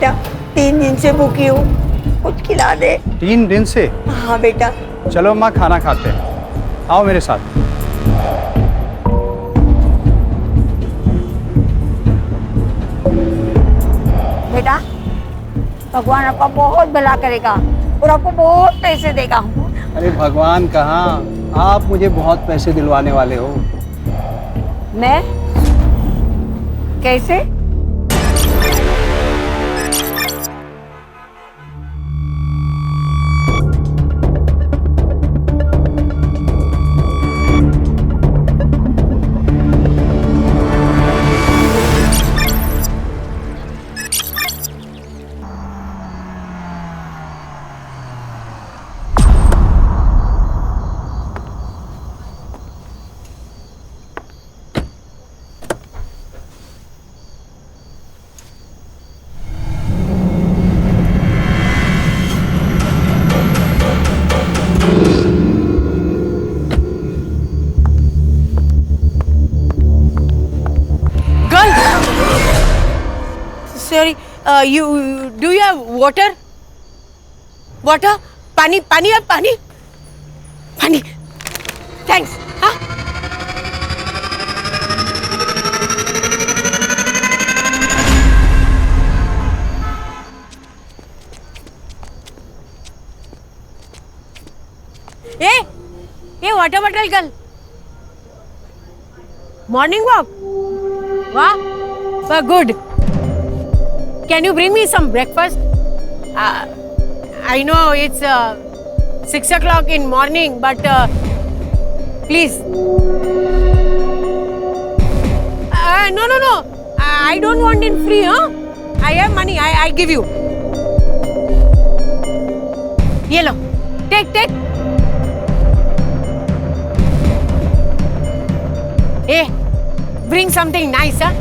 बेटा, 3 दिन से भूखी हूँ, कुछ खिला दे। 3 दिन से? हाँ बेटा। चलो अम्मा खाना खाते हैं, आओ मेरे साथ। बेटा, भगवान आपका बहुत भला करेगा और आपको बहुत पैसे देगा। अरे भगवान कहाँ, आप मुझे बहुत पैसे दिलवाने वाले हो। मैं? कैसे? Sorry, do you have water? Water? पानी, पानी है, पानी? पानी. Thanks. हाँ? ये water bottle girl. Morning walk. वाह, वाह, good. Can you bring me some breakfast? I know it's 6 o'clock in morning, but please. No. I don't want in free, huh? I have money. I give you. ये लो. Take. Hey, bring something nice, huh?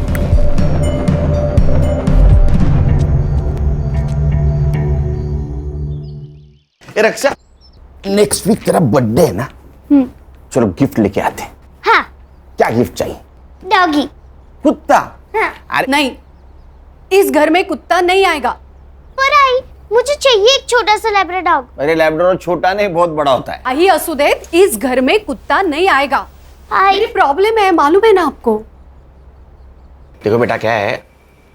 ए रक्षा, next week तेरा birthday है ना? चलो gift लेके आते हैं। हाँ। क्या गिफ्ट चाहिए? डॉगी। कुत्ता? हाँ। अरे नहीं, इस घर में कुत्ता नहीं आएगा। पर आई, मुझे चाहिए एक छोटा सा लैब्राडोर डॉग। अरे लैब्राडोर छोटा नहीं, बहुत बड़ा होता है। आई असुदेव, इस घर में कुत्ता नहीं आएगा। मेरी आई प्रॉब्लम है, मालूम है ना आपको। देखो बेटा, क्या है,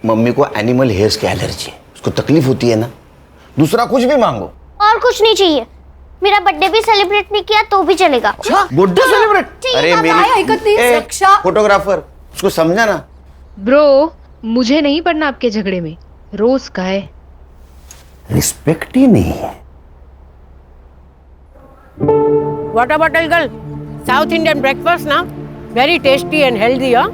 मम्मी को एनिमल हेयर्स की एलर्जी है, उसको तकलीफ होती है ना। दूसरा कुछ भी मांगो। और कुछ नहीं चाहिए। मेरा बर्थडे भी सेलिब्रेट नहीं किया तो भी चलेगा। Birthday celebrate? अरे मेरी फोटोग्राफर, उसको समझा ना। ब्रो, मुझे नहीं पड़ना आपके झगड़े में। रोज का है। रिस्पेक्ट ही नहीं है। Water bottle girl. South Indian breakfast ना, very tasty and healthy, huh?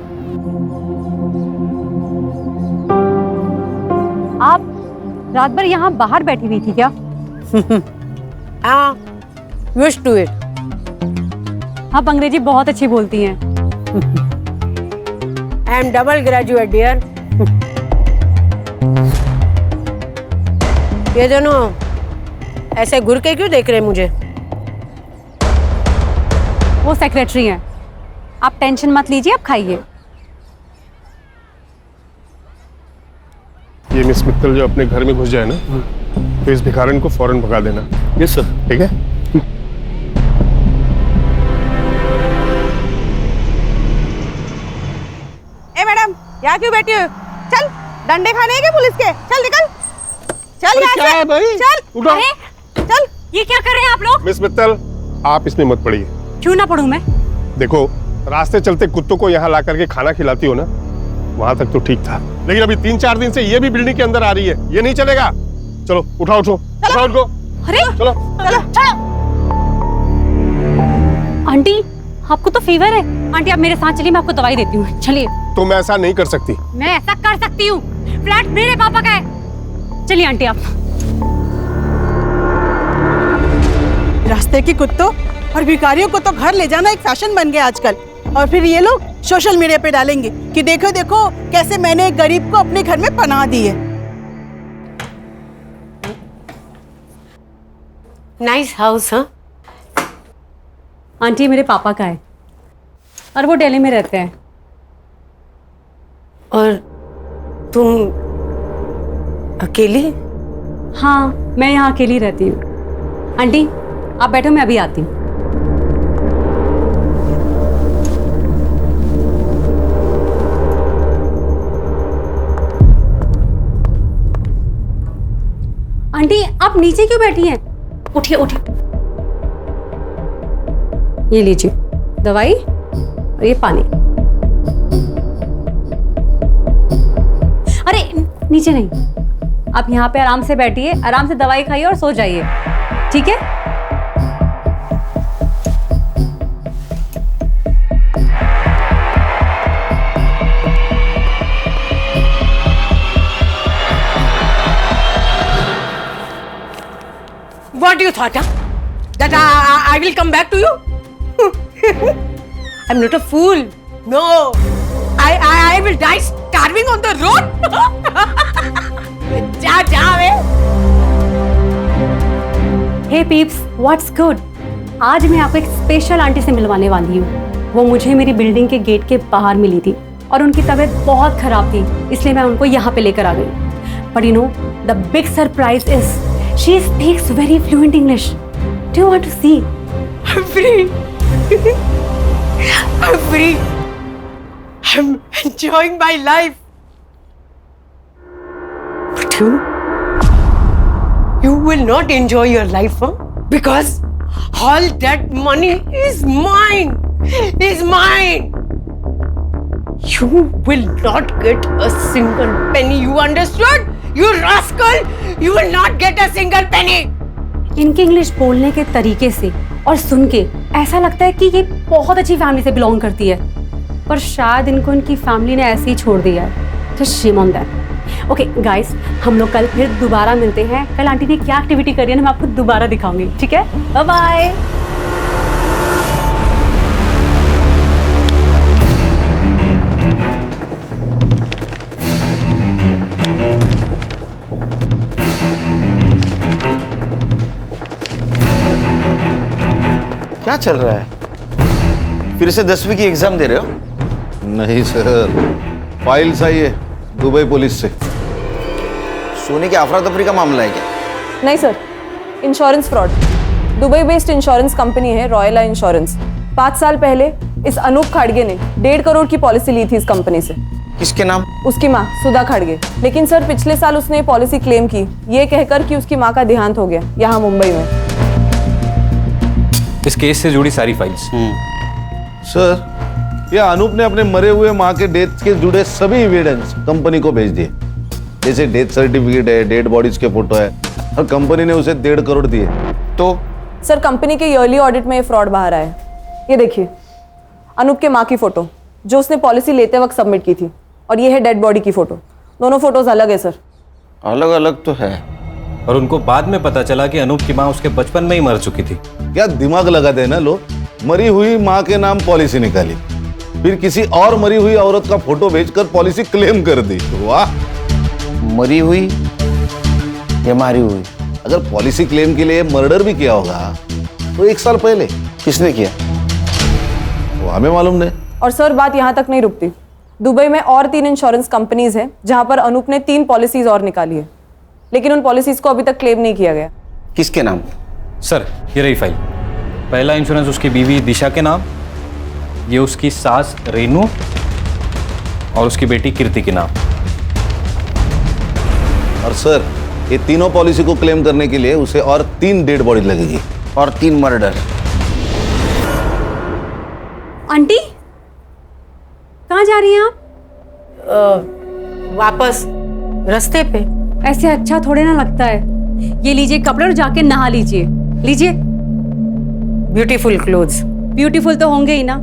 आप रात भर यहाँ बाहर बैठी हुई थी क्या? हाँ, used to it. आप अंग्रेजी बहुत अच्छी बोलती हैं। I am double graduate, dear. ये दोनों ऐसे घूर के क्यों देख रहे हैं मुझे? वो सेक्रेटरी हैं। आप टेंशन मत लीजिए, आप खाइए। ये मिस मित्तल जो अपने घर में घुस जाए ना, तो इस भिखारन को फौरन भगा देना। Yes sir. ठीक है। ए मैडम, यहाँ क्यों बैठी हो? चल, डंडे खाने हैं क्या पुलिस के? चल निकल। चल यहाँ से। क्या है भाई? चल। उठो। चल। ये क्या कर रहे हैं आप लोग? मिस मित्तल, आप इसमें मत पड़िए। क्यों ना पढ़ूं मैं? देखो, रास्ते चलते कुत्तों को यहाँ ला करके खाना खिलाती हो ना, वहां तक तो ठीक था, लेकिन अभी 3-4 दिन से ये भी बिल्डिंग के अंदर आ रही है, ये नहीं चलेगा। चलो उठाओ उनको। अरे चलो। आंटी, आपको तो फीवर है। आंटी आप मेरे साथ चलिए, मैं आपको दवाई देती हूँ। चलिए। तुम ऐसा नहीं कर सकती। मैं ऐसा कर सकती हूँ, फ्लैट मेरे पापा का है। चलिए आंटी आप। रास्ते के कुत्तों और भिखारियों को तो घर ले जाना एक फैशन बन गया आजकल, और फिर ये लोग सोशल मीडिया पे डालेंगे कि देखो देखो कैसे मैंने एक गरीब को अपने घर में पनाह दी है। नाइस हाउस, हाँ? आंटी मेरे पापा का है और वो दिल्ली में रहते हैं। और तुम अकेली? हाँ, मैं यहाँ अकेली रहती हूँ। आंटी आप बैठो, मैं अभी आती हूँ। आंटी आप नीचे क्यों बैठी हैं? उठिए उठिए। ये लीजिए दवाई और ये पानी। अरे नीचे नहीं, आप यहाँ पे आराम से बैठिए, आराम से दवाई खाइए और सो जाइए, ठीक है? What you thought, huh? That I will come back to you? I'm not a fool. No. I will die starving on the road. जा वे. हे पीप्स, व्हाट्स गुड? आज मैं आपको एक स्पेशल आंटी से मिलवाने वाली हूँ। वो मुझे मेरी बिल्डिंग के गेट के बाहर मिली थी और उनकी तबीयत बहुत खराब थी, इसलिए मैं उनको यहाँ पे लेकर आ गई। But you know the big surprise is she speaks very fluent English. Do you want to see? I'm free. I'm free. I'm enjoying my life. But you will not enjoy your life, huh? Because all that money is mine. Is mine. You will not get a single penny. You understood? You rascal! You will not get a single penny. इनके English बोलने के तरीके से और सुन के ऐसा लगता है कि ये बहुत अच्छी फैमिली से बिलोंग करती है, पर शायद इनको इनकी फैमिली ने ऐसे ही छोड़ दिया है। तो shame on them. Okay guys, हम लोग कल फिर दोबारा मिलते हैं। कल आंटी ने क्या एक्टिविटी करी है ना मैं आपको दोबारा दिखाऊंगी, ठीक है? Bye bye. क्या चल रहा है? फिर से 10वीं की एग्जाम दे रहे हो? नहीं सर, फाइल्स आई है दुबई पुलिस से। सोने के अफरा तफरी का मामला है क्या? नहीं sir, insurance fraud. Dubai based insurance company है रॉयला इंश्योरेंस। 5 साल पहले इस अनूप खाड़गे ने 1.5 करोड़ की पॉलिसी ली थी इस कंपनी से। किसके नाम? उसकी माँ सुधा खाड़गे। लेकिन सर पिछले साल उसने पॉलिसी क्लेम की, ये कहकर कि उसकी माँ का देहांत हो गया यहाँ मुंबई में। इस केस से जुड़ी सारी फाइल्स। सर, ये अनूप ने अपने मरे हुए माँ के डेथ के जुड़े सभी एविडेंस कंपनी को भेज दिए, जैसे डेथ सर्टिफिकेट है, डेड बॉडीज के फोटो है, और कंपनी ने उसे 1.5 करोड़ दिए। तो सर कंपनी के ईयरली ऑडिट में ये फ्रॉड बाहर आया है। ये देखिए अनूप के माँ की फोटो जो उसने पॉलिसी लेते वक्त सबमिट की थी, और ये है डेड बॉडी की फोटो। दोनों फोटोज अलग है सर। अलग अलग तो है, और उनको बाद में पता चला कि अनूप की माँ उसके बचपन में ही मर चुकी थी। क्या दिमाग लगाते हैं ना लोग? मरी हुई माँ के नाम पॉलिसी निकाली, फिर किसी और मरी हुई औरत का फोटो भेजकर पॉलिसी क्लेम कर दी। वाह! मरी हुई या मारी हुई? अगर पॉलिसी क्लेम के लिए मर्डर भी किया होगा तो 1 साल पहले। किसने किया वो हमें मालूम नहीं। और सर बात यहाँ तक नहीं रुकती। दुबई में और 3 इंश्योरेंस कंपनीज हैं जहाँ पर अनूप ने 3 पॉलिसीज और निकाली है, लेकिन उन पॉलिसीज को अभी तक क्लेम नहीं किया गया। किसके नाम? सर ये रही फाइल। पहला इंश्योरेंस उसकी बीवी दिशा के नाम, ये उसकी सास रेनू और उसकी बेटी कीर्ति के नाम। और सर ये तीनों पॉलिसी को क्लेम करने के लिए उसे और 3 डेड बॉडी लगेगी और 3 मर्डर। आंटी कहाँ जा रही हैं आप? वापस रास्ते पे। ऐसे अच्छा थोड़े ना लगता है। ये लीजिए कपड़े और जाके नहा लीजिए। लीजिए। Beautiful clothes. ब्यूटीफुल तो होंगे ही ना,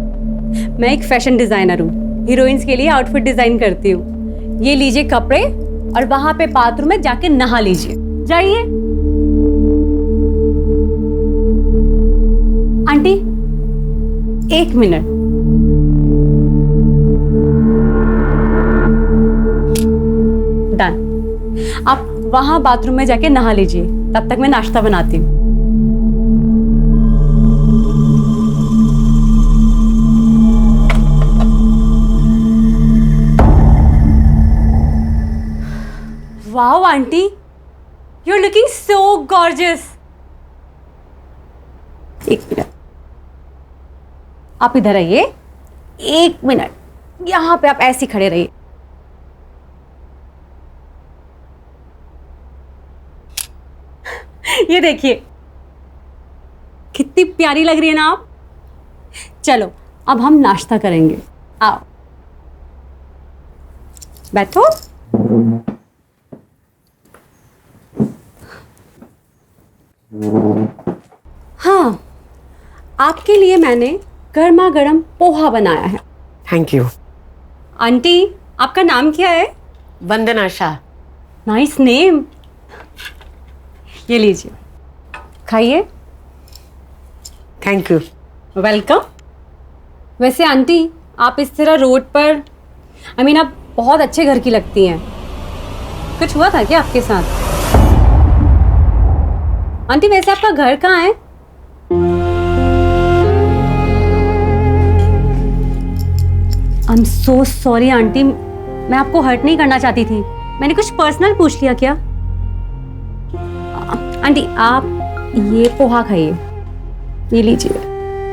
मैं एक फैशन डिजाइनर हूँ, हीरोइंस के लिए आउटफिट डिजाइन करती हूँ। ये लीजिए कपड़े और वहां पे बाथरूम में जाके नहा लीजिए। जाइए। Aunty 1 minute. डन। आप वहां बाथरूम में जाके नहा लीजिए, तब तक मैं नाश्ता बनाती हूँ। Wow aunty, you are looking so gorgeous. एक मिनट, आप इधर आइए। एक मिनट, यहां पे आप ऐसे खड़े रहिए। ये देखिए कितनी प्यारी लग रही है ना आप। चलो अब हम नाश्ता करेंगे, आओ बैठो। हाँ, आपके लिए मैंने गर्मा गर्म पोहा बनाया है। Thank you. आंटी, आपका नाम क्या है? वंदना शाह। Nice name. ये लीजिए, खाइए। Thank you. वेलकम। वैसे आंटी, आप इस तरह रोड पर आप बहुत अच्छे घर की लगती हैं। कुछ हुआ था क्या आपके साथ? आंटी वैसे आपका घर कहाँ है? I am so sorry aunty, मैं आपको हर्ट नहीं करना चाहती थी। मैंने कुछ पर्सनल पूछ लिया क्या? आंटी आप ये पोहा खाइए, ये लीजिए,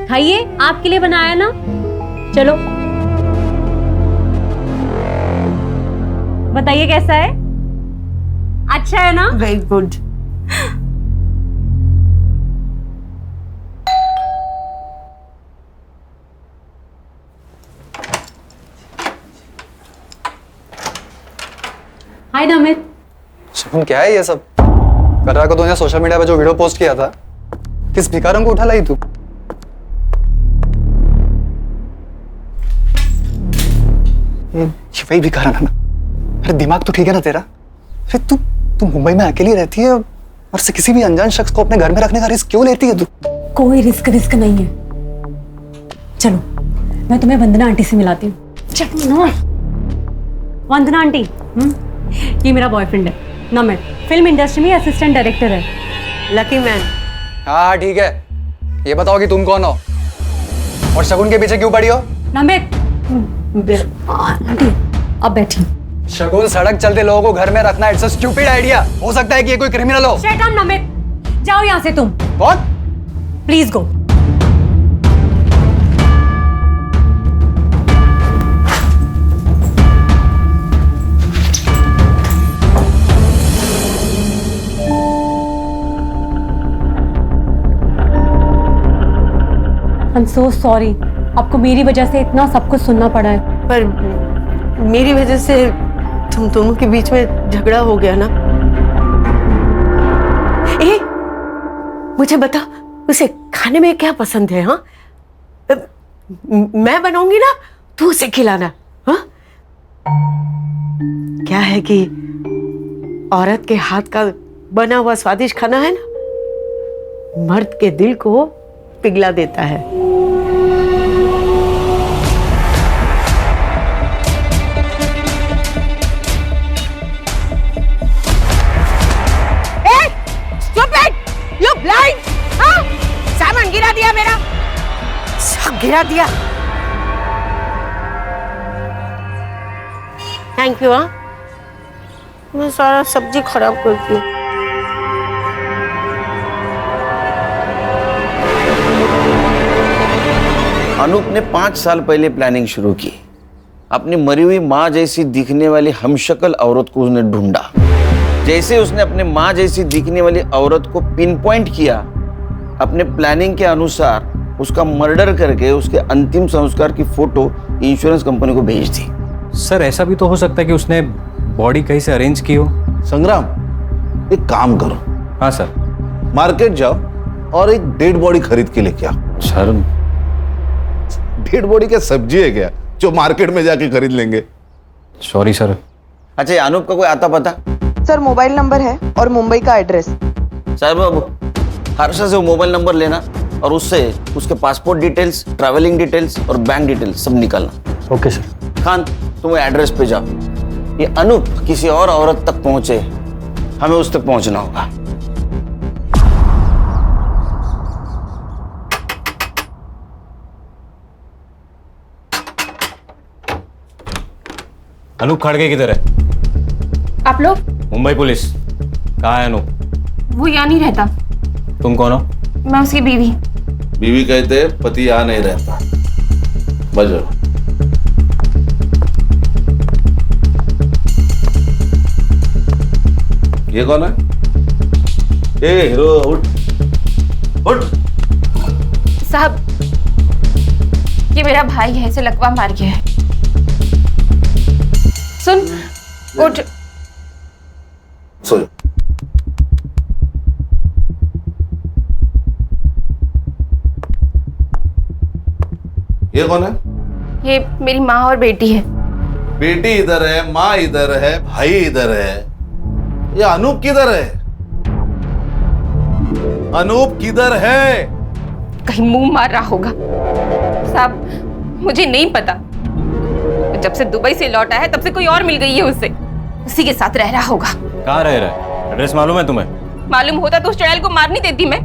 खाइए, आपके लिए बनाया ना। चलो बताइए कैसा है? अच्छा है ना? Very good. Hi Namit. Shubham, क्या है ये सब? कल रात को तूने सोशल मीडिया पे जो वीडियो पोस्ट किया था, किस भिखारन को उठा लाई तू? ये वही भिखारन है ना? अरे दिमाग तो ठीक है ना तेरा? अरे तू मुंबई में अकेली रहती है और से किसी भी अनजान शख्स को अपने घर में रखने का रिस्क क्यों लेती है तू? कोई रिस्क नहीं है। चलो मैं तुम्हें वंदना आंटी से मिलाती हूँ। चलो ना। वंदना आंटी, ये मेरा बॉयफ्रेंड है नमित, फिल्म इंडस्ट्री में असिस्टेंट डायरेक्टर है। Lucky man. हाँ ठीक है, ये बताओ कि तुम कौन हो और शगुन के पीछे क्यों पड़ी हो? नमित, आंटी अब बैठी। शगुन सड़क चलते लोगों को घर में रखना इट्स अ स्टूपिड आइडिया। हो सकता है कि ये कोई क्रिमिनल हो। शट अप नमित, जाओ यहाँ से तुम। कौन? Please go. I'm so sorry, आपको मेरी वजह से इतना सब कुछ सुनना पड़ा है। पर मेरी वजह से तुम दोनों के बीच में झगड़ा हो गया ना। ए, मुझे बता, उसे खाने में क्या पसंद है? हाँ, मैं बनाऊंगी ना, तू उसे खिलाना। हाँ, क्या है कि औरत के हाथ का बना हुआ स्वादिष्ट खाना है ना, मर्द के दिल को पिघला देता है। You blind? हाँ? सामान गिरा दिया मेरा, सब गिरा दिया। Thank you. हाँ, मैं सारा सब्जी खराब करती हूँ। अनूप ने 5 साल पहले प्लानिंग शुरू की। अपनी मरी हुई माँ जैसी दिखने वाली हमशक्ल औरत को उसने ढूंढा। जैसे उसने अपने माँ जैसी दिखने वाली औरत को पिन पॉइंट किया, अपने प्लानिंग के अनुसार उसका मर्डर करके उसके अंतिम संस्कार की फोटो इंश्योरेंस कंपनी को भेज दी। सर ऐसा भी तो हो सकता है कि उसने बॉडी कहीं से अरेंज की हो। संग्राम, एक काम करो। हाँ सर। मार्केट जाओ और एक डेड बॉडी खरीद के लेके आओ। सर डेड बॉडी क्या सब्जी है क्या जो मार्केट में जाके खरीद लेंगे? Sorry sir. अच्छा, ये अनूप का कोई आता पता? सर मोबाइल नंबर है और मुंबई का एड्रेस। साहब बाबू, हर्षा से वो मोबाइल नंबर लेना और उससे उसके पासपोर्ट डिटेल्स, ट्रैवलिंग डिटेल्स और बैंक डिटेल्स सब निकालना। Okay sir. खान, तुम वो एड्रेस पे जाओ। ये अनूप किसी और औरत तक पहुंचे, हमें उस तक पहुंचना होगा। अनूप खड़गे किधर है? आप लोग? मुंबई पुलिस। कहाँ है अनूप? वो यहाँ नहीं रहता। तुम कौन हो? मैं उसकी बीवी। बीवी कहते पति यहाँ नहीं रहता। बजो। ये कौन है? ए हीरो, उठ उठ। साहब, ये मेरा भाई है, इसे लकवा मार गया है। सुन, उठ। सो ये कौन है? ये मेरी माँ और बेटी है। बेटी इधर है, माँ इधर है, भाई इधर है। ये अनूप किधर है? अनूप किधर है? कहीं मुंह मार रहा होगा। साहब, मुझे नहीं पता। जब से दुबई से लौटा है तब से कोई और मिल गई है उससे, उसी के साथ रह रहा होगा। कहाँ रह रहा है? एड्रेस मालूम है तुम्हें? मालूम होता तो उस चुड़ैल को मार नहीं देती मैं।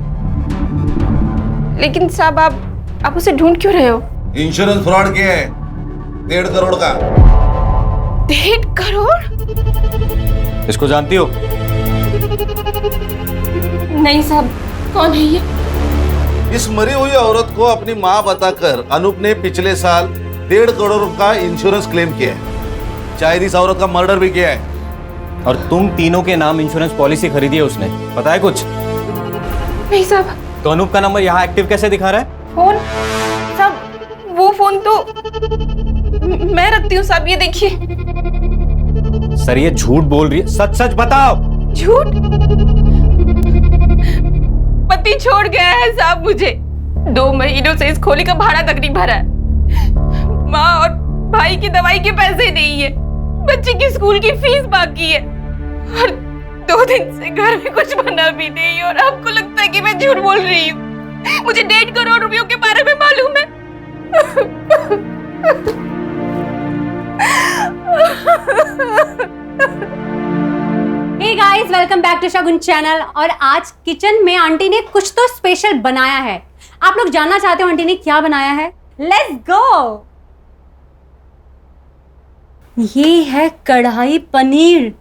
लेकिन साहब, आप उसे ढूंढ क्यों रहे हो? इंश्योरेंस फ्रॉड किया है 1.5 करोड़ का। 1.5 करोड़? इसको जानती हो? नहीं साहब, कौन है ये? इस मरी हुई औरत को अपनी माँ बताकर अनूप ने पिछले साल 1.5 करोड़ का इंश्योरेंस क्लेम किया है। शायद इस औरत का मर्डर भी किया है। और तुम तीनों के नाम इंश्योरेंस पॉलिसी खरीदी है उसने, पता है कुछ? नहीं साहब। तो अनूप का नंबर यहाँ एक्टिव कैसे दिखा रहा है? फोन? साहब, वो फोन तो मैं रखती हूँ साहब, ये देखिए। सर, ये झूठ बोल रही है, सच सच बताओ। झूठ? पति छोड़ गया है साहब मुझे। 2 महीनों से इस खोली का भाड़ा तक नहीं भरा है। माँ और भाई की दवाई के पैसे नहीं है। बच्चे की स्कूल की फीस बाकी है। और 2 दिन से घर में कुछ बना भी नहीं। और आपको लगता है कि मैं झूठ बोल रही हूँ? मुझे 1.5 करोड़ रुपयों के बारे में मालूम है। Hey guys, welcome back to Shagun channel. और आज किचन में आंटी ने कुछ तो स्पेशल बनाया है। आप लोग जानना चाहते हो आंटी ने क्या बनाया है? Let's go. ये है कढ़ाई पनीर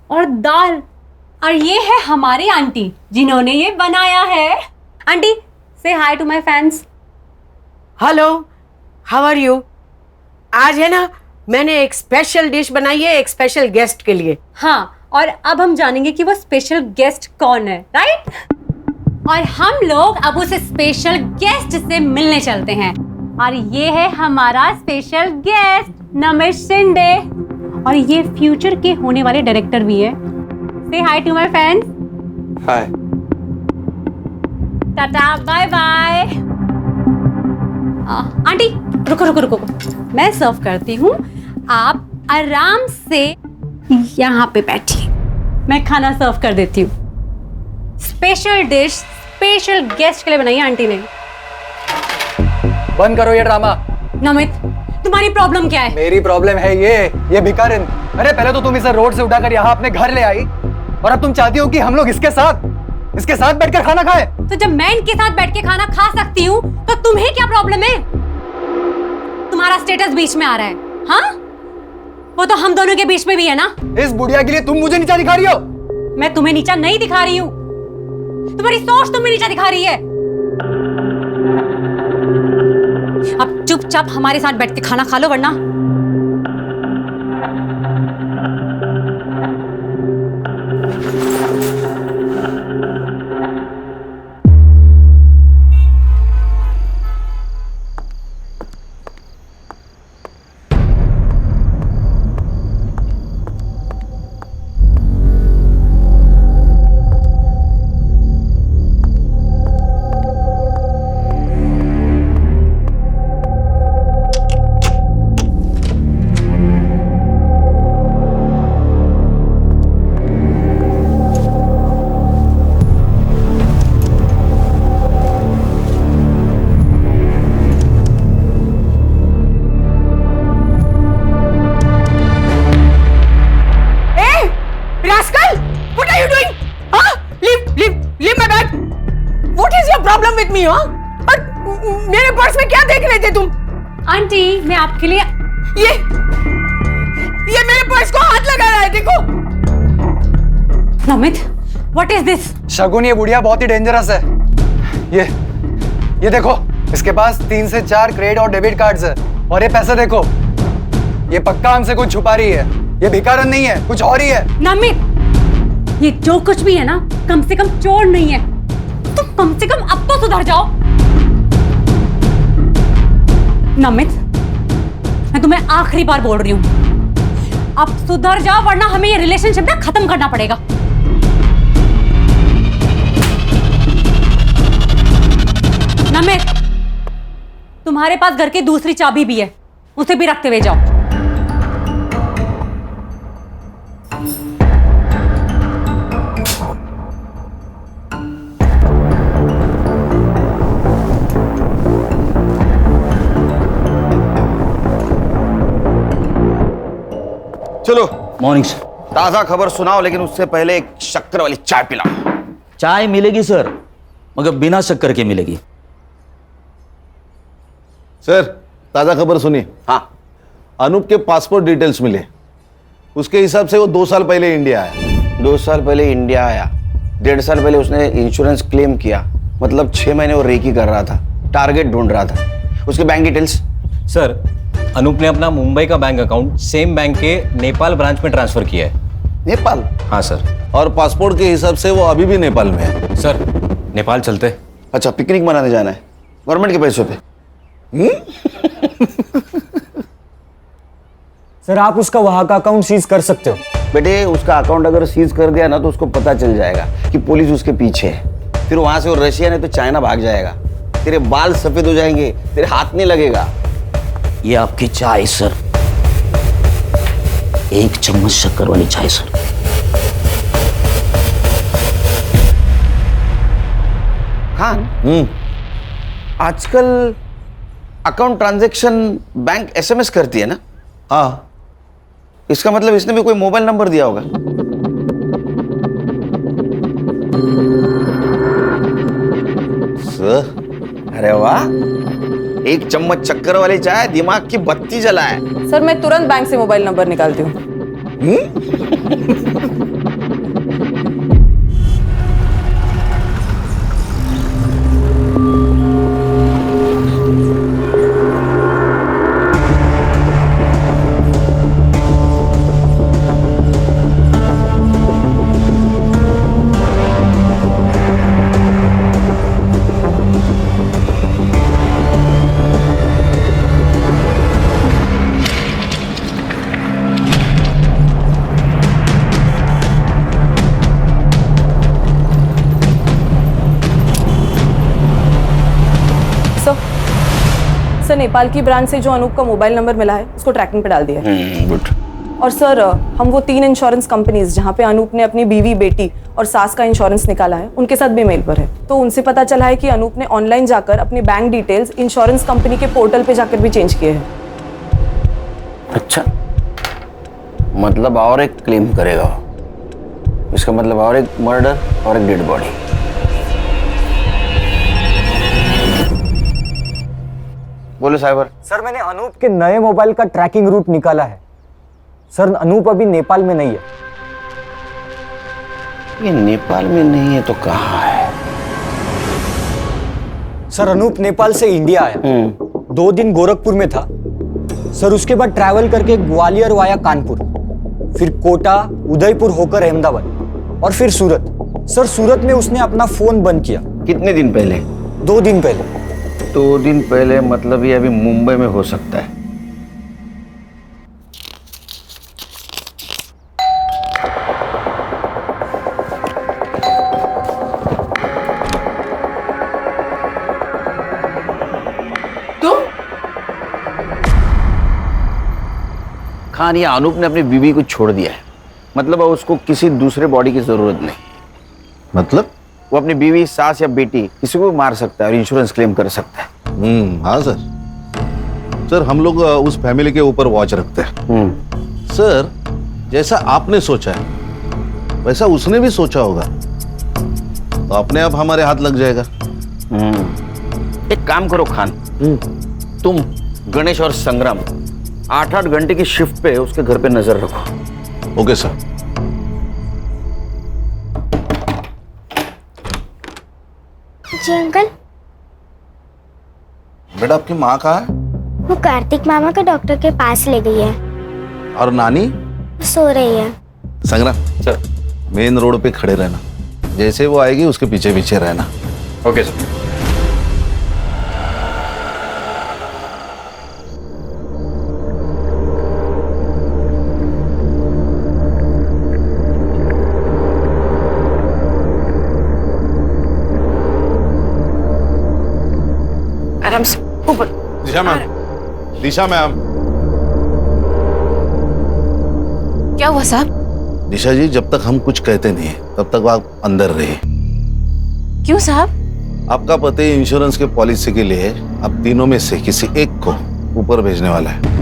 और दाल। और ये है हमारी आंटी जिन्होंने ये बनाया है। Aunty, say hi to my fans. Hello, how are you? आज है ना, मैंने एक स्पेशल डिश बनाई है एक स्पेशल गेस्ट के लिए। हाँ, और अब हम जानेंगे कि वो स्पेशल गेस्ट कौन है, राइट? और हम लोग अब उस स्पेशल गेस्ट से मिलने चलते हैं। और ये है हमारा स्पेशल गेस्ट नमिश शिंदे। और ये फ्यूचर के होने वाले डायरेक्टर भी है। Say hi to my fans. Hi. Tata, bye bye. Aunty रुको रुको रुको, मैं सर्व करती हूँ, आप आराम से यहाँ पे बैठिए, मैं खाना सर्व कर देती हूँ। स्पेशल डिश स्पेशल गेस्ट के लिए बनाई है आंटी ने। बंद करो ये ड्रामा। नमित, तुम्हारी प्रॉब्लम क्या है? मेरी प्रॉब्लम है ये भिखारिन। अरे पहले तो तुम इसे रोड से उठाकर यहाँ अपने घर ले आई, और अब तुम चाहती हो कि हम लोग इसके साथ बैठकर खाना खाएं। तो जब मैं इनके साथ बैठ के खाना खा सकती हूँ तो तुम्हें क्या प्रॉब्लम है? तुम्हारा स्टेटस बीच में आ रहा है। हाँ, वो तो हम दोनों के बीच में भी है ना। इस बुढ़िया के लिए तुम मुझे नीचा दिखा रही हो? मैं तुम्हें नीचा नहीं दिखा रही हूँ, तुम्हारी सोच तुम्हें नीचा दिखा रही है। अब चुपचाप हमारे साथ बैठ के खाना खा लो, वरना और मेरे पर्स में क्या देख रहे थे तुम? आंटी, मैं आपके लिए ये मेरे पर्स को हाथ लगा रहा है, देखो। Namit, what is this? Shagun, ये बुढ़िया बहुत ही डेंजरस है। ये देखो, इसके पास 3 से 4 क्रेडिट और डेबिट कार्ड्स है। और ये पैसे देखो, ये पक्का हमसे कुछ छुपा रही है। ये भिखारन नहीं है, कुछ और ही है। नमित, ये जो कुछ भी है ना, कम से कम चोर नहीं है। तुम कम से कम अब तो सुधर जाओ। नमित, मैं तुम्हें आखिरी बार बोल रही हूं, अब सुधर जाओ वरना हमें ये रिलेशनशिप ना खत्म करना पड़ेगा। नमित, तुम्हारे पास घर की दूसरी चाबी भी है, उसे भी रखते हुए जाओ। चलो मॉर्निंग सर। ताजा खबर सुनाओ, लेकिन उससे पहले एक शक्कर वाली चाय पिलाओ। चाय मिलेगी सर, मगर बिना शक्कर के मिलेगी। सर, ताजा खबर सुनिए। हाँ, अनूप के पासपोर्ट डिटेल्स मिले। उसके हिसाब से वो 2 साल पहले इंडिया आया। 2 साल पहले इंडिया आया, 1.5 साल पहले उसने इंश्योरेंस क्लेम किया, मतलब 6 महीने वो रेकी कर रहा था, टारगेट ढूंढ रहा था। उसके बैंक डिटेल्स? सर, अनूप ने अपना मुंबई का बैंक अकाउंट सेम बैंक के नेपाल ब्रांच में ट्रांसफर किया है। नेपाल? हाँ सर। और पासपोर्ट के हिसाब से वो अभी भी नेपाल में है। सर, नेपाल चलते। अच्छा, पिकनिक मनाने जाना है गवर्नमेंट के पैसों पे? सर, आप उसका वहां का अकाउंट सीज कर सकते हो। बेटे, उसका अकाउंट अगर सीज कर दिया ना तो उसको पता चल जाएगा कि पुलिस उसके पीछे है। फिर वहां से वो रशिया नहीं तो चाइना भाग जाएगा। तेरे बाल सफेद हो जाएंगे, तेरे हाथ नहीं लगेगा। ये आपकी चाय सर, 1 चम्मच शक्कर वाली चाय सर। खान, आजकल अकाउंट ट्रांजैक्शन बैंक एसएमएस करती है ना? हाँ। इसका मतलब इसने भी कोई मोबाइल नंबर दिया होगा। सर, अरे वाह, 1 चम्मच शक्कर वाली चाय दिमाग की बत्ती जलाए। सर, मैं तुरंत बैंक से मोबाइल नंबर निकालती हूँ। सर, नेपाल की ब्रांच से जो अनूप का मोबाइल नंबर मिला है उसको ट्रैकिंग पे डाल दिया है। गुड। और सर, हम वो 3 इंश्योरेंस कंपनीज जहाँ पे अनूप ने अपनी बीवी, बेटी और सास का इंश्योरेंस निकाला है, उनके साथ भी मेल पर है। तो उनसे पता चला है कि अनूप ने ऑनलाइन जाकर अपने बैंक डिटेल्स इंश्योरेंस कंपनी के पोर्टल पे जाकर भी चेंज किए हैं। अच्छा, मतलब और एक क्लेम करेगा। इसका मतलब और एक मर्डर और एक डेड बॉडी। बोलो साइबर। सर, मैंने अनूप के नए मोबाइल का ट्रैकिंग रूट निकाला है। सर, अनूप अभी नेपाल में नहीं है। ये नेपाल में नहीं है तो कहाँ है? सर, अनूप नेपाल से इंडिया आया, 2 दिन गोरखपुर में था। सर, उसके बाद ट्रैवल करके ग्वालियर वाया कानपुर, फिर कोटा, उदयपुर होकर अहमदाबाद और फिर सूरत। सर, सूरत में उसने अपना फोन बंद किया। कितने दिन पहले? 2 दिन पहले। 2 दिन पहले, मतलब ये अभी मुंबई में हो सकता है। खान, या अनूप ने अपनी बीवी को छोड़ दिया है, मतलब अब उसको किसी दूसरे बॉडी की जरूरत नहीं। मतलब? वो अपनी बीवी, सास या बेटी किसी को भी मार सकता है और इंश्योरेंस क्लेम कर सकता है। हाँ सर। सर, हम लोग उस फैमिली के ऊपर वॉच रखते हैं। सर, जैसा आपने सोचा है वैसा उसने भी सोचा होगा, तो अपने आप हमारे हाथ लग जाएगा। एक काम करो खान, तुम गणेश और संग्राम 8-8 घंटे की शिफ्ट पे उसके घर पे नजर रखो। Okay sir. जी अंकल। बेटा आपकी माँ कहाँ है? वो कार्तिक मामा का डॉक्टर के पास ले गई है। और नानी? सो रही है। संग्राम सर, मेन रोड पे खड़े रहना, जैसे वो आएगी उसके पीछे पीछे रहना। Okay sir. आराम से ऊपर। दिशा मैम, दिशा मैम। क्या हुआ साहब? दिशा जी, जब तक हम कुछ कहते नहीं तब तक आप अंदर रहिए। क्यों साहब? आपका पति इंश्योरेंस के पॉलिसी के लिए अब तीनों में से किसी एक को ऊपर भेजने वाला है।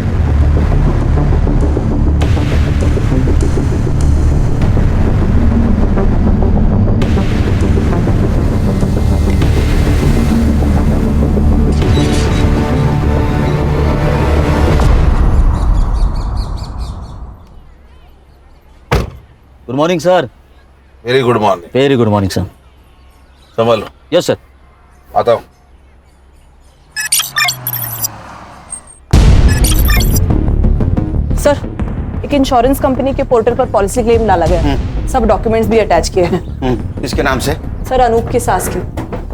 Good morning sir. Very good morning. Very good morning sir. संभालो। Yes sir. आता हूँ। सर, एक इंश्योरेंस कंपनी के पोर्टल पर पॉलिसी क्लेम डाला गया है। सब डॉक्यूमेंट्स भी अटैच किए हैं। किसके नाम से? सर, अनूप की सास की।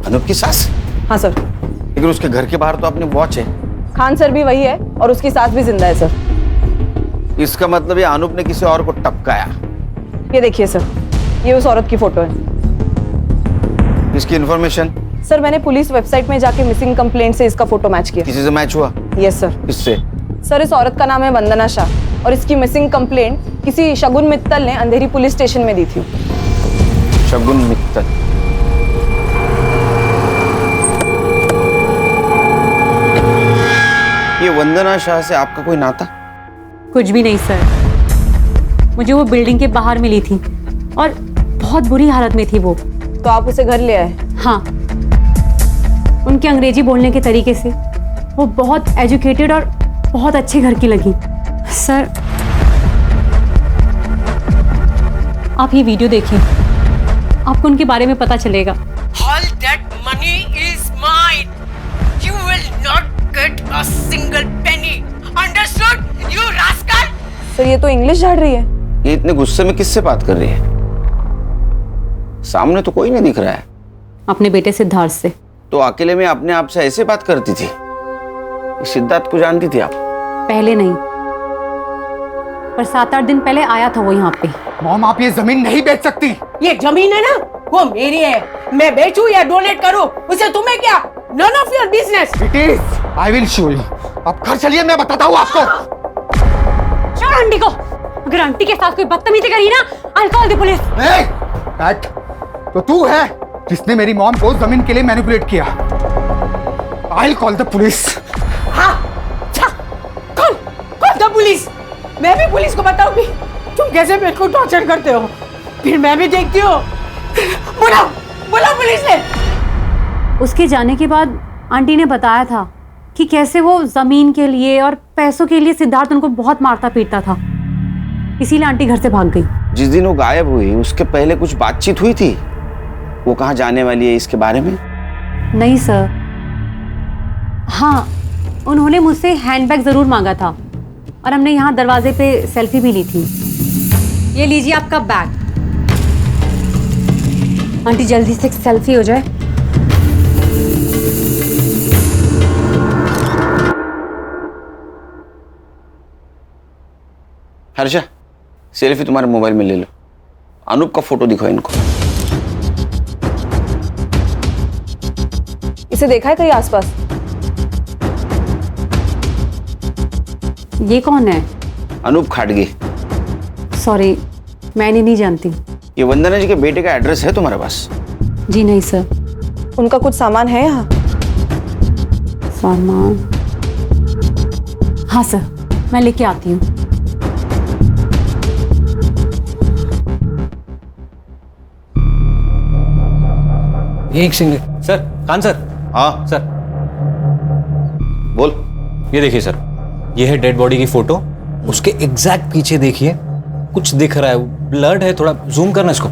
अनूप की सास? हाँ सर। लेकिन उसके घर के बाहर तो अपनी वॉच है। खान सर भी वही है और उसकी सास भी जिंदा है सर। इसका मतलब ये अनूप ने किसी और को टपकाया। ये देखिए सर, ये उस औरत की फोटो है। इसकी इन्फॉर्मेशन? सर, मैंने पुलिस वेबसाइट में जाके मिसिंग कंप्लेंट से इसका फोटो मैच किया। किसी से मैच हुआ? Yes sir. किससे? सर, इस औरत का नाम है वंदना शाह और इसकी मिसिंग कंप्लेंट किसी शगुन मित्तल ने अंधेरी पुलिस स्टेशन में दी थी। शगुन मित्तल? ये वंदना शाह से आपका कोई नाता? कुछ भी नहीं सर, मुझे वो बिल्डिंग के बाहर मिली थी और बहुत बुरी हालत में थी वो। तो आप उसे घर ले आए? हाँ, उनके अंग्रेजी बोलने के तरीके से वो बहुत एजुकेटेड और बहुत अच्छे घर की लगी। सर, आप ये वीडियो देखिए, आपको उनके बारे में पता चलेगा। All that money is mine. You will not get a single penny. Understood, you rascal? Sir, ये तो इंग्लिश झाड़ रही है। ये इतने गुस्से में किससे बात कर रही है? सामने तो कोई नहीं दिख रहा है। अपने बेटे सिद्धार्थ से। तो अकेले में अपने आप से ऐसे बात करती थी? सिद्धार्थ को जानती थी आप? पहले नहीं, पर 7-8 दिन पहले आया था वो यहाँ पे। मॉम, आप ये जमीन नहीं बेच सकती। ये जमीन है ना, वो मेरी है। मैं बेचूं या डोनेट करूं, उसे तुम्हें क्या? None of your business. It is. I will show you. आप घर चलिए, मैं बताता हूँ आपको। छोड़ आंटी को। अगर आंटी के साथ कोई बदतमीजी करी ना, I'll call the police. Cat, तो तू है जिसने मेरी मॉम को जमीन के लिए मैनिपुलेट किया। I'll call the police. हाँ, कौन था पुलिस? मैं भी पुलिस को बताऊंगी तुम कैसे मेरे को टॉर्चर करते हो। फिर मैं भी देखती हूँ। बुलाओ पुलिस ने। उसके जाने के बाद आंटी ने बताया था कि कैसे वो जमीन के लिए और पैसों के लिए सिद्धार्थ उनको बहुत मारता पीटता था, इसीलिए आंटी घर से भाग गई। जिस दिन वो गायब हुई उसके पहले कुछ बातचीत हुई थी? वो कहाँ जाने वाली है इसके बारे में? नहीं सर। हाँ, उन्होंने मुझसे हैंडबैग जरूर मांगा था और हमने यहाँ दरवाजे पे सेल्फी भी ली थी। ये लीजिए आपका बैग। आंटी जल्दी से एक सेल्फी हो जाए। हर्षा, सेल्फी तुम्हारे मोबाइल में ले लो। अनूप का फोटो दिखाओ इनको। इसे देखा है कहीं आसपास? ये कौन है? अनूप खाटगे। सॉरी, मैंने नहीं जानती। ये वंदना जी के बेटे का एड्रेस है तुम्हारे पास? जी नहीं सर। उनका कुछ सामान है यहाँ? सामान? हाँ सर, मैं लेके आती हूँ। एक सेकंड सर। खान सर। हाँ सर, बोल। ये देखिए सर, ये है डेड बॉडी की फोटो। उसके एग्जैक्ट पीछे देखिए, कुछ दिख रहा है, ब्लड है। थोड़ा जूम करना इसको।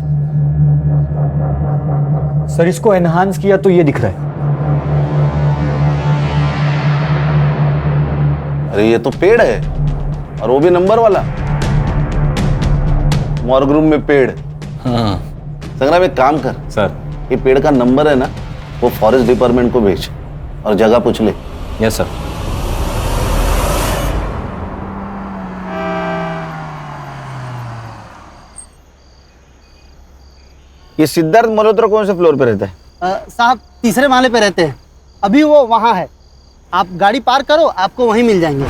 सर इसको एनहांस किया तो ये दिख रहा है। अरे ये तो पेड़ है, और वो भी नंबर वाला। मॉर्ग रूम में पेड़। हाँ संग्राम एक काम कर, सर। ये पेड़ का नंबर है ना, वो फॉरेस्ट डिपार्टमेंट को भेज और जगह पूछ ले। Yes sir. ये सिद्धार्थ मल्होत्रा कौन से फ्लोर पे रहता है? साहब तीसरे माले पे रहते हैं, अभी वो वहाँ है। आप गाड़ी पार करो, आपको वहीं मिल जाएंगे।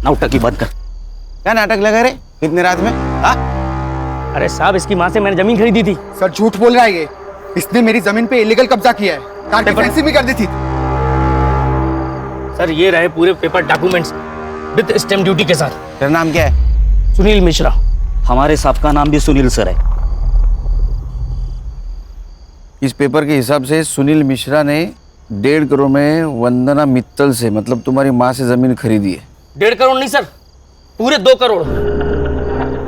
नाटक की बात कर। क्या नाटक लगा रे इतनी रात में? अरे साहब इसकी माँ से मैंने जमीन खरीदी थी। सर झूठ बोल रहा है ये। इसने मेरी जमीन पे इलीगल कब्जा किया है, कार की फैंसी भी कर दी थी। सर ये रहे पूरे paper documents with stamp duty के साथ। तेरा नाम क्या है? सुनील मिश्रा। हमारे साहब का नाम भी सुनील सर है। इस पेपर के हिसाब से सुनील मिश्रा ने 1.5 करोड़ में वंदना मित्तल से, मतलब तुम्हारी माँ से जमीन खरीदी है। 1.5 करोड़ नहीं सर, पूरे 2 करोड़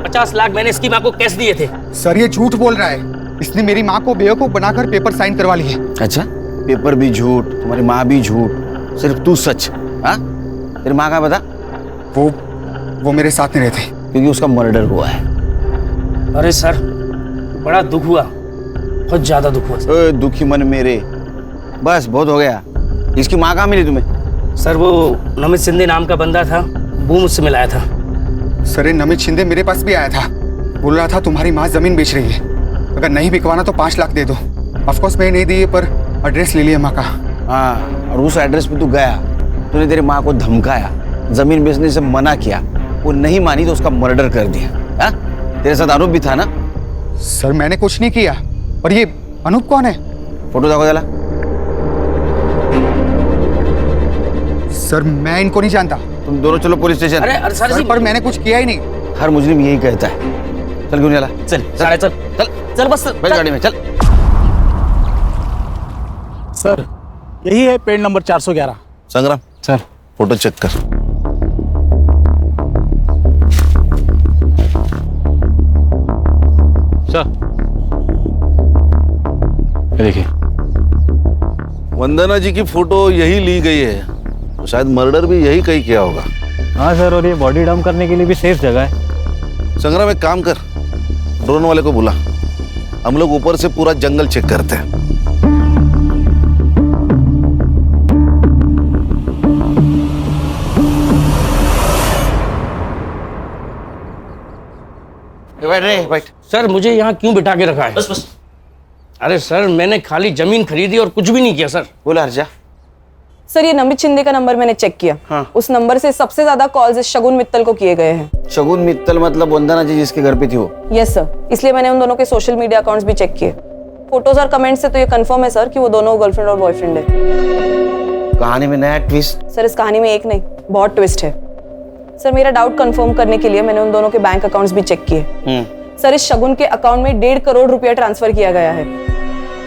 50 लाख मैंने इसकी माँ को कैश दिए थे। सर ये झूठ बोल रहा है। इसने मेरी माँ को बेवकूफ बनाकर पेपर साइन करवा लिए। अच्छा, पेपर भी झूठ, तुम्हारी माँ भी झूठ, सिर्फ तू सच। हाँ, तेरी माँ का बता। वो मेरे साथ नहीं रहते, क्योंकि उसका मर्डर हुआ है। अरे सर बड़ा दुख हुआ, बहुत ज्यादा दुख हुआ। ओए दुखी मन मेरे, बस बहुत हो गया। इसकी माँ कहाँ मिली तुम्हें? सर वो नमित शिंदे नाम का बंदा था, वो मुझसे मिलाया था। सर ये नमित शिंदे मेरे पास भी आया था, बोल रहा था तुम्हारी माँ जमीन बेच रही है, अगर नहीं बिकवाना तो 5 लाख दे दो। ऑफकोर्स मैंने नहीं दी, पर एड्रेस ले लिया माँ का। हाँ, और उस एड्रेस पे तू गया, तूने तेरी माँ को धमकाया, जमीन बेचने से मना किया, वो नहीं मानी तो उसका मर्डर कर दिया। हाँ, तेरे साथ अनूप भी था ना? सर मैंने कुछ नहीं किया। और ये अनूप कौन है? फोटो देखो जरा। सर मैं इनको नहीं जानता। तुम दोनों चलो पुलिस स्टेशन। अरे सर पर मैंने कुछ किया ही नहीं। हर मुजरिम यही कहता है। चल क्यों नहीं चला? चल चल बस बैठ गाड़ी में चल। सर यही है पेड़ नंबर 411। संग्राम सर फोटो चेक कर। सर देखिए, वंदना जी की फोटो यही ली गई है, तो शायद मर्डर भी यही कहीं किया होगा। हाँ सर, और ये बॉडी डंप करने के लिए भी सेफ जगह है। संग्राम एक काम कर, ड्रोन वाले को बुला, हम लोग ऊपर से पूरा जंगल चेक करते हैं। बैठ रे, बैठ। सर मुझे यहाँ क्यों बिठा के रखा है? बस अरे सर मैंने खाली जमीन खरीदी और कुछ भी नहीं किया सर। बोला हर्षा। सर ये नमित शिंदे का नंबर मैंने चेक किया। हाँ। उस नंबर से सबसे ज्यादा कॉल्स शगुन मित्तल को किए गए हैं। शगुन मित्तल मतलब वंदना जी जिसके घर पे थी वो? यस सर, इसलिए मैंने उन दोनों के सोशल मीडिया अकाउंट्स भी चेक किए। फोटोज और कमेंट से तो ये कंफर्म है सर कि वो दोनों गर्लफ्रेंड और बॉयफ्रेंड है। कहानी में नया ट्विस्ट। सर इस कहानी में एक नहीं, बहुत ट्विस्ट है। सर मेरा डाउट कंफर्म करने के लिए मैंने उन दोनों के बैंक अकाउंट्स भी चेक किए। सर इस शगुन के अकाउंट में 1.5 करोड़ रुपया ट्रांसफर किया गया है,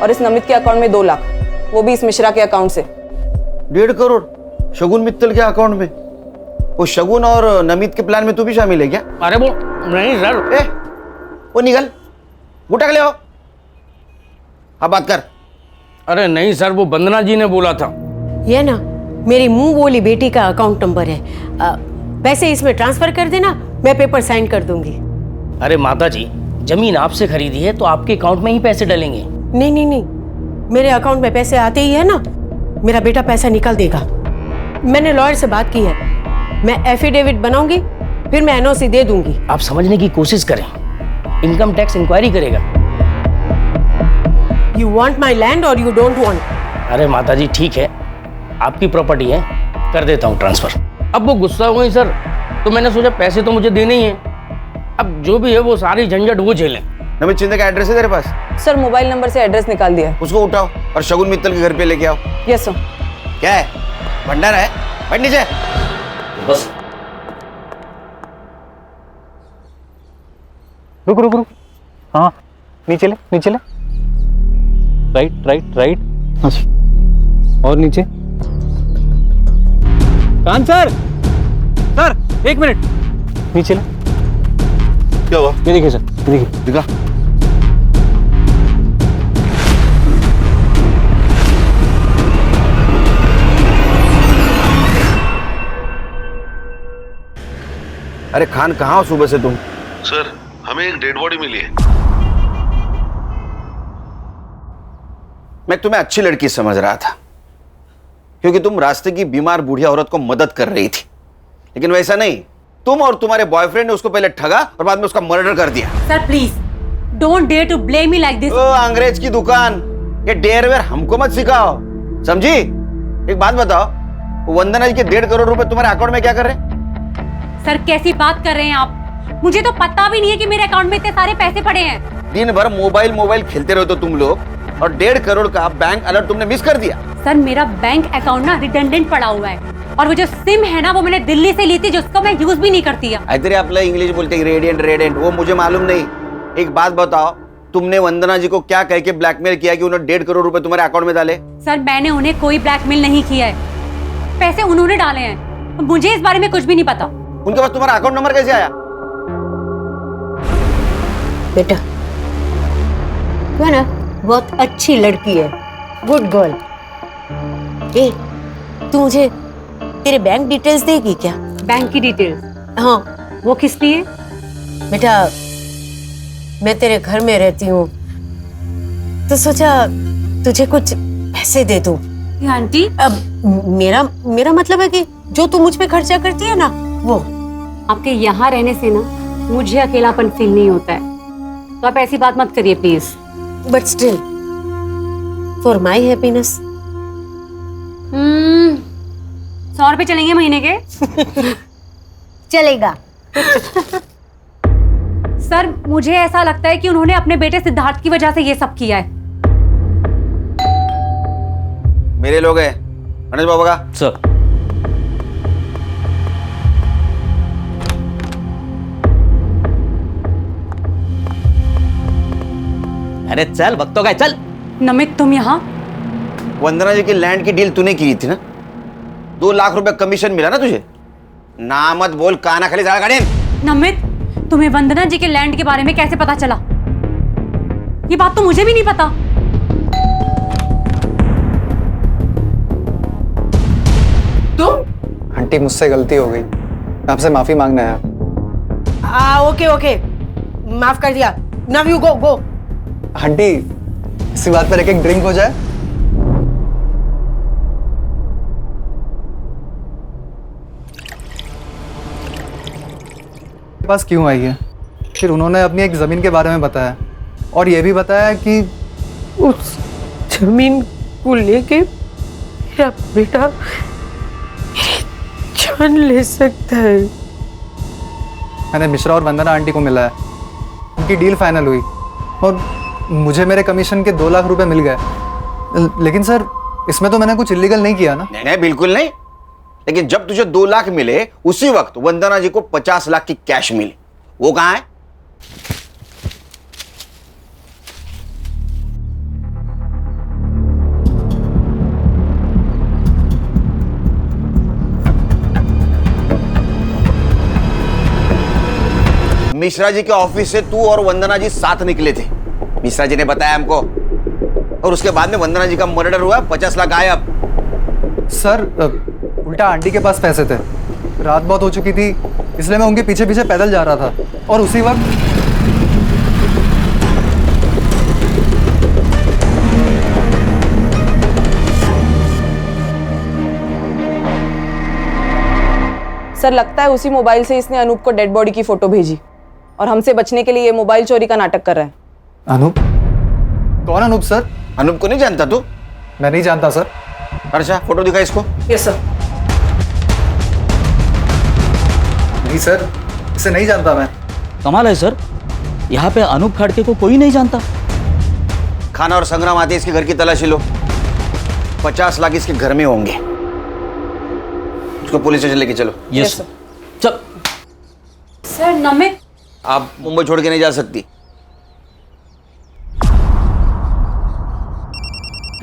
और इस नमित के अकाउंट में 2 लाख, वो भी इस मिश्रा के अकाउंट से। 1.5 करोड़ शगुन मित्तल के अकाउंट में? वो शगुन और नमित के प्लान में तू भी शामिल है क्या? अरे वो नहीं सर। वो निकल, गुटक ले आओ, अब बात कर। अरे नहीं सर, वो वंदना जी ने बोला था। ये ना मेरी मुंह बोली बेटी का अकाउंट नंबर है, पैसे इसमें ट्रांसफर कर देना, मैं पेपर साइन कर दूंगी। अरे माता जी, जमीन आपसे खरीदी है तो आपके अकाउंट में ही पैसे डलेंगे। नहीं नहीं नहीं, मेरे अकाउंट में पैसे आते ही है ना, मेरा बेटा पैसा निकाल देगा। मैंने लॉयर से बात की है, मैं एफिडेविट बनाऊंगी, फिर मैं एनओसी दे दूंगी। आप समझने की कोशिश करें, इनकम टैक्स इंक्वायरी करेगा। यू वांट माई लैंड और यू डोंट वांट? अरे माता जी ठीक है, आपकी प्रॉपर्टी है, कर देता हूँ ट्रांसफर। अब वो गुस्सा हो गई सर, तो मैंने सोचा पैसे तो मुझे देने ही हैं, अब जो भी है वो सारी झंझट वो झेलें। नमित शिंदे का एड्रेस है तेरे पास? सर मोबाइल नंबर से एड्रेस निकाल दिया है। उसको उठाओ और शगुन मित्तल के घर पे लेके आओ। Yes sir. क्या है, भंडारा है? बैठ नीचे। बस रुक रुक रुक। हाँ नीचे ले, नीचे ले। राइट राइट राइट, और नीचे। कान सर, सर 1 मिनट, नीचे ले। क्या हुआ? ये देखिए सर, ये देखिए। दिखा। अरे खान, कहाँ हो सुबह से तुम? सर, हमें एक डेड बॉडी मिली है। मैं तुम्हें अच्छी लड़की समझ रहा था, क्योंकि तुम रास्ते की बीमार बूढ़ी औरत को मदद कर रही थी, लेकिन वैसा नहीं। तुम और तुम्हारे बॉयफ्रेंड ने उसको पहले ठगा और बाद में उसका मर्डर कर दिया। Sir please don't dare to blame me like this. ओ अंग्रेज की दुकान, ये डेयर वेयर हमको मत सिखाओ, समझी? एक बात बताओ, वंदना जी के 1.5 करोड़ रुपए तुम्हारे अकाउंट में क्या कर रहे? सर कैसी बात कर रहे हैं आप? मुझे तो पता भी नहीं है कि मेरे अकाउंट में इतने सारे पैसे पड़े हैं। दिन भर मोबाइल खेलते रहते हो तुम लोग, और 1.5 करोड़ का बैंक अलर्ट तुमने मिस कर दिया। सर मेरा बैंक अकाउंट ना रिडंडेंट पड़ा हुआ है, और वो जो सिम है ना वो मैंने दिल्ली से ली थी, जिसको मैं यूज भी नहीं करती है। इधर आपला इंग्लिश बोलते रेडियंट, वो मुझे मालूम नहीं। एक बात बताओ, तुमने वंदना जी को क्या कह के ब्लैकमेल किया कि उन्होंने 1.5 करोड़ रुपए तुम्हारे अकाउंट में डाले? सर मैंने उन्हें कोई ब्लैकमेल नहीं किया है, पैसे उन्होंने डाले हैं, मुझे इस बारे में कुछ भी नहीं पता। उनके पास तुम्हारा अकाउंट नंबर कैसे आया? बेटा तू है ना बहुत अच्छी लड़की है, गुड गर्ल। ए तू मुझे तेरे बैंक डिटेल्स देगी क्या? बैंक की डिटेल्स? हाँ। वो किस लिए? बेटा मैं तेरे घर में रहती हूँ, तो सोचा तुझे कुछ पैसे दे दूं। आंटी अब मेरा मतलब है कि जो तू मुझ पे खर्चा करती है ना वो। आपके यहाँ रहने से ना मुझे अकेलापन फील नहीं होता है, तो आप ऐसी बात मत करिए please. But still for my happiness. 100 रुपए चलेंगे महीने के? चलेगा। सर मुझे ऐसा लगता है कि उन्होंने अपने बेटे सिद्धार्थ की वजह से ये सब किया है। मेरे लोग हैं गणेश बाबा का। सर अरे चल, वक्त तो गए, चल। नमित तुम यहाँ? वंदना जी की लैंड की डील तूने की थी ना, 2 लाख रुपए कमीशन मिला ना तुझे? ना मत बोल, काना खाली सारा गाड़ी। नमित तुम्हें वंदना जी के लैंड के बारे में कैसे पता चला? ये बात तो मुझे भी नहीं पता। तुम? आंटी मुझसे गलती हो गई, आपसे माफी मांगना है। ओके माफ कर दिया। Now you go. आंटी इसी बात पर एक ड्रिंक हो जाए। पास क्यों आई है? फिर उन्होंने अपनी एक जमीन के बारे में बताया, और ये भी बताया कि उस जमीन को लेके मेरा बेटा जान ले सकता है। मैंने मिश्रा और वंदना आंटी को मिला है, उनकी डील फाइनल हुई, और मुझे मेरे कमीशन के 2 लाख रुपए मिल गए। लेकिन सर इसमें तो मैंने कुछ इलीगल नहीं किया ना? नहीं बिल्कुल नहीं, लेकिन जब तुझे 2 लाख मिले उसी वक्त वंदना जी को 50 लाख की कैश मिली, वो कहां है? मिश्रा जी के ऑफिस से तू और वंदना जी साथ निकले थे, मिश्रा जी ने बताया हमको, और उसके बाद में वंदना जी का मर्डर हुआ, 50 लाख गायब। सर उल्टा आंटी के पास पैसे थे, रात बहुत हो चुकी थी, इसलिए मैं उनके पीछे पीछे पैदल जा रहा था, और उसी वक्त सर लगता है उसी मोबाइल से इसने अनूप को डेड बॉडी की फोटो भेजी, और हमसे बचने के लिए ये मोबाइल चोरी का नाटक कर रहा है। अनूप? कौन अनूप सर? अनूप को नहीं जानता तू? मैं नहीं जानता सर। अच्छा फोटो दिखा इसको। Yes sir. नहीं सर, इसे नहीं जानता मैं। कमाल है सर, यहाँ पे अनूप खड़के को कोई नहीं जानता। खाना और संग्राम आते इसके घर की तलाशी लो, 50 लाख इसके घर में होंगे। उसको पुलिस स्टेशन लेके चलो। Yes sir. चल। सर नमित? आप मुंबई छोड़ के नहीं जा सकती।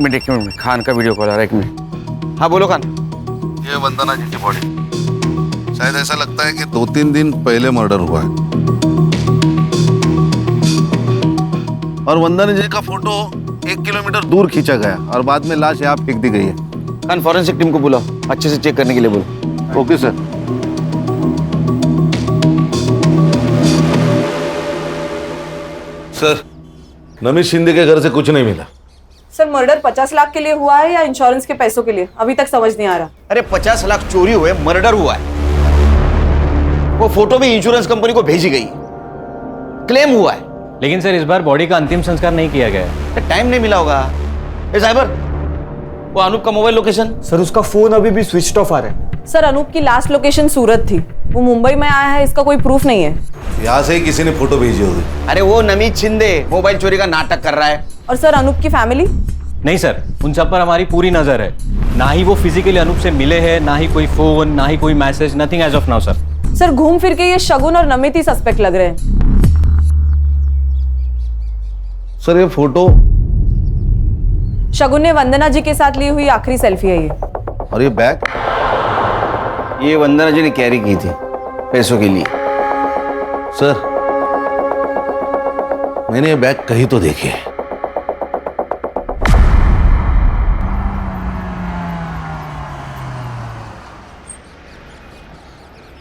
मिनट खान का वीडियो कॉल आ रहा है, एक मिनट। हाँ बोलो खान। ये वंदना जी की बॉडी, शायद ऐसा लगता है कि 2-3 दिन पहले मर्डर हुआ है। और वंदना जी का फोटो 1 किलोमीटर दूर खींचा गया और बाद में लाश यहाँ फेंक दी गई है। खान फॉरेंसिक टीम को बुलाओ, अच्छे से चेक करने के लिए बोलो। Okay sir. Sir, Namit Shinde के घर से कुछ नहीं मिला। सर मर्डर 50 लाख के लिए हुआ है या इंश्योरेंस के पैसों के लिए, अभी तक समझ नहीं आ रहा। अरे 50 लाख चोरी हुए, मर्डर हुआ है। वो फोटो भी इंश्योरेंस कंपनी को भेजी गई, क्लेम हुआ है। लेकिन सर इस बार बॉडी का अंतिम संस्कार नहीं किया गया है। टाइम नहीं मिला होगा। ए साइबर, वो अनूप का मोबाइल लोकेशन? सर उसका फोन अभी भी स्विच ऑफ आ रहा है। सर अनूप की लास्ट लोकेशन सूरत थी, वो मुंबई में आया है, इसका कोई प्रूफ नहीं है। यहाँ से ही किसी ने फोटो भेजी होगी। अरे वो नमित शिंदे मोबाइल चोरी का नाटक कर रहा है। और सर अनूप की फैमिली? नहीं सर, उन सब पर हमारी पूरी नजर है। ना ही वो फिजिकली अनूप से मिले हैं, ना ही कोई फोन, ना ही कोई message, nothing as of now sir. Sir घूम फिर के ये शगुन और नमित ही सस्पेक्ट लग रहे हैं। सर ये फोटो शगुन ने वंदना जी के साथ ली हुई आखिरी सेल्फी है ये। और ये बैग? ये वंदना जी ने कैरी की थी पैसों के लिए। सर मैंने ये बैग कहीं तो देखी है।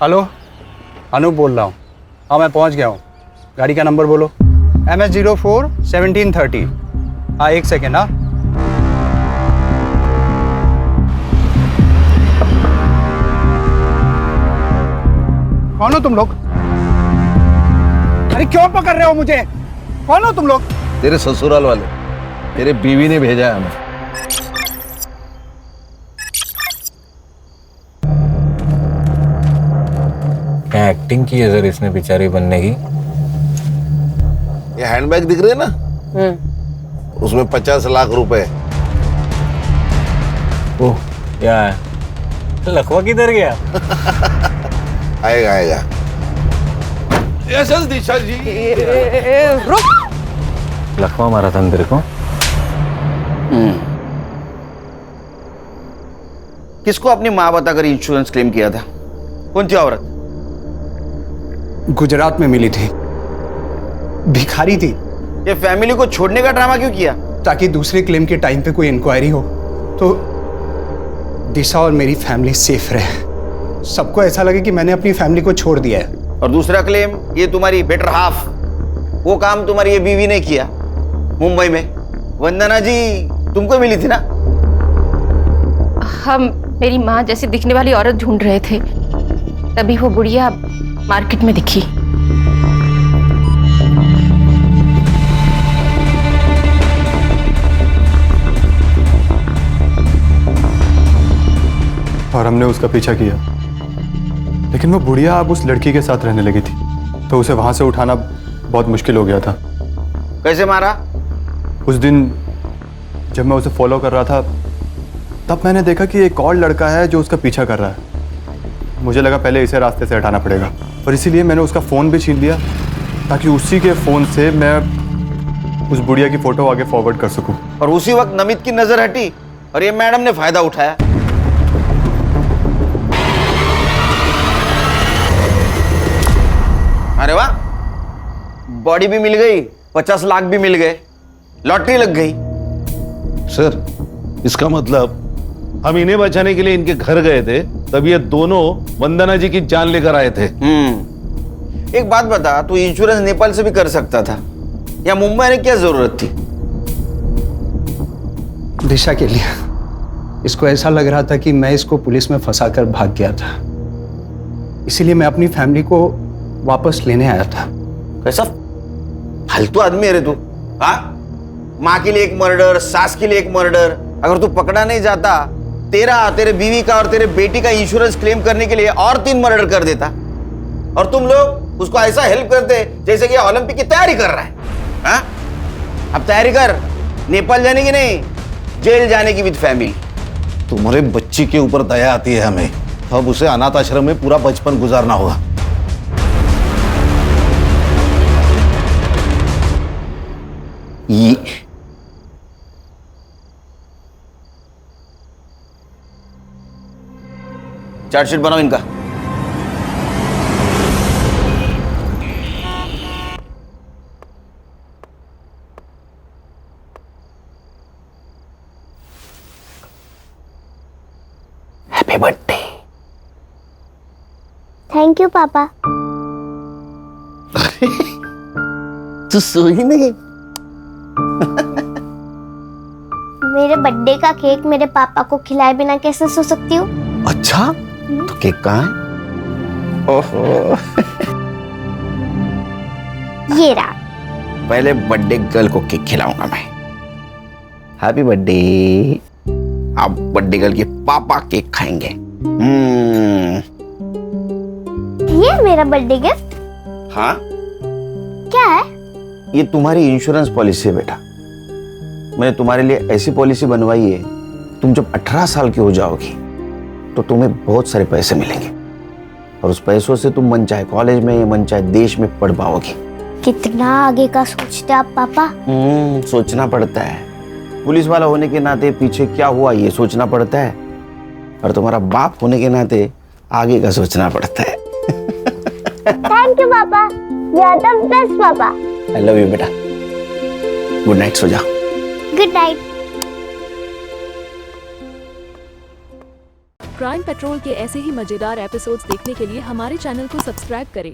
हेलो, अनूप बोल रहा हूँ। हाँ मैं पहुँच गया हूँ। गाड़ी का नंबर बोलो। MS04 1730। हाँ 1 सेकेंड। हाँ कौन हो तुम लोग? अरे क्यों पकड़ रहे हो मुझे? कौन हो तुम लोग? तेरे ससुराल वाले, तेरे बीवी ने भेजा है हमें। क्या एक्टिंग की है सर इसने बेचारी बनने की। ये हैंडबैग दिख रहे है ना, उसमें 50 लाख रुपए। ओह क्या है? लखवा किधर गया? आएगा आएगा। यस दिशा जी। रुक। लखवा मारा था तेरे को? किसको अपनी माँ बताकर इंश्योरेंस क्लेम किया था? कौन थी औरत? गुजरात में मिली थी, भिखारी थी। ये फैमिली को छोड़ने का ड्रामा क्यों किया? ताकि दूसरे क्लेम के टाइम पे कोई इंक्वायरी हो तो दिशा और मेरी फैमिली सेफ रहे। सबको ऐसा लगे कि मैंने अपनी फैमिली को छोड़ दिया है। और दूसरा क्लेम, ये तुम्हारी बेटर हाफ, वो काम तुम्हारी ये बीवी ने किया मुंबई में। वंदना जी तुमको मिली थी ना? हम मेरी माँ जैसी दिखने वाली औरत ढूंढ रहे थे, तभी वो बुढ़िया मार्केट में दिखी। और हमने उसका पीछा किया, लेकिन वो बुढ़िया अब उस लड़की के साथ रहने लगी थी, तो उसे वहां से उठाना बहुत मुश्किल हो गया था। कैसे मारा? उस दिन जब मैं उसे फॉलो कर रहा था, तब मैंने देखा कि एक और लड़का है जो उसका पीछा कर रहा है। मुझे लगा पहले इसे रास्ते से हटाना पड़ेगा, और इसीलिए मैंने उसका फ़ोन भी छीन लिया, ताकि उसी के फ़ोन से मैं उस बुढ़िया की फ़ोटो आगे फॉरवर्ड कर सकूं। और उसी वक्त नमित की नजर हटी और ये मैडम ने फायदा उठाया। अरे वाह, बॉडी भी मिल गई, 50 लाख भी मिल गए, लॉटरी लग गई। सर इसका मतलब हम इन्हें बचाने के लिए इनके घर गए थे, तब ये दोनों वंदना जी की जान लेकर आए थे। एक बात बता, तू इंश्योरेंस नेपाल से भी कर सकता था, या मुंबई में क्या जरूरत थी? दिशा के लिए। इसको ऐसा लग रहा था कि मैं इसको पुलिस में फंसाकर भाग गया था, इसीलिए मैं अपनी फैमिली को वापस लेने आया था। कैसा फालतू आदमी है रे तू? हाँ, माँ के लिए एक मर्डर, सास के लिए एक मर्डर। अगर तू पकड़ा नहीं जाता, तेरे बीवी का और तेरे बेटी का इंश्योरेंस क्लेम करने के लिए और 3 मर्डर कर देता, और तुम लोग उसको ऐसा हेल्प करते जैसे कि ओलंपिक की तैयारी कर रहा है। हाँ? अब तैयारी कर, नेपाल जाने की नहीं, जेल जाने की विद फैमिली। तुम्हारे बच्ची के ऊपर दया आती है हमें, अब उसे अनाथ आश्रम में पूरा बचपन गुजारना होगा। चार्जशीट बनाओ इनका। Happy birthday. थैंक यू पापा। तू सोई नहीं? मेरे बर्थडे का केक मेरे पापा को खिलाए बिना कैसे सो सकती हूँ? अच्छा, तो केक कहाँ है? ओहो। ये रहा। पहले बर्थडे गर्ल को केक खिलाऊंगा मैं। Happy birthday. आप बर्थडे गर्ल के पापा केक खाएंगे। ये मेरा बर्थडे गिफ्ट? हाँ, क्या है? ये तुम्हारी इंश्योरेंस पॉलिसी है बेटा। मैंने तुम्हारे लिए ऐसी पॉलिसी बनवाई है, तुम जब 18 साल की हो जाओगी तो तुम्हें बहुत सारे पैसे मिलेंगे और उस पैसों से तुम मन चाहे कॉलेज में, मन चाहे देश में पढ़ पाओगी। कितना आगे का सोचते आप पापा? सोचना पड़ता है। पुलिस वाला होने के नाते पीछे क्या हुआ ये सोचना पड़ता है, और तुम्हारा बाप होने के नाते आगे का सोचना पड़ता है। थैंक यू पापा, यू आर द बेस्ट पापा। आई लव यू बेटा। गुड नाइट, सो जाओ। Good night. क्राइम पेट्रोल के ऐसे ही मजेदार एपिसोड्स देखने के लिए हमारे चैनल को सब्सक्राइब करें